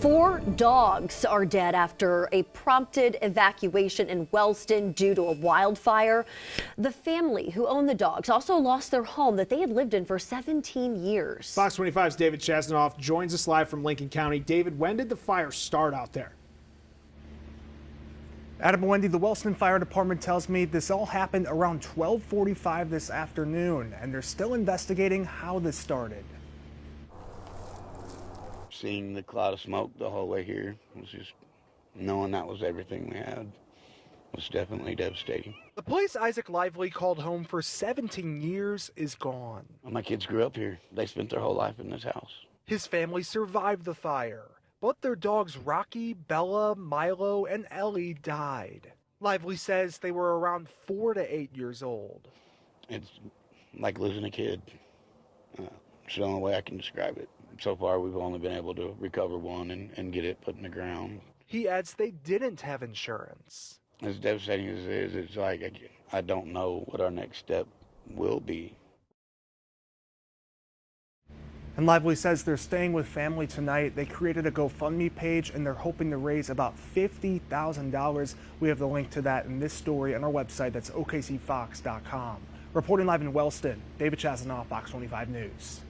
4 dogs are dead after a prompted evacuation in Wellston due to a wildfire. The family who owned the dogs also lost their home that they had lived in for 17 years. Fox 25's David Chasnoff joins us live from Lincoln County. David, when did the fire start out there? Adam and Wendy, the Wellston Fire Department tells me this all happened around 12:45 this afternoon, and they're still investigating how this started. Seeing the cloud of smoke the whole way here was just knowing that was everything we had was definitely devastating. The place Isaac Lively called home for 17 years is gone. My kids grew up here. They spent their whole life in this house. His family survived the fire, but their dogs Rocky, Bella, Milo, and Ellie died. Lively says they were around 4 to 8 years old. It's like losing a kid. It's the only way I can describe it. So far, we've only been able to recover one and get it put in the ground. He adds they didn't have insurance. As devastating as it is, it's like I don't know what our next step will be. And Lively says they're staying with family tonight. They created a GoFundMe page and they're hoping to raise about $50,000. We have the link to that in this story on our website. That's OKCFox.com. Reporting live in Wellston, David Chasnoff, Fox 25 News.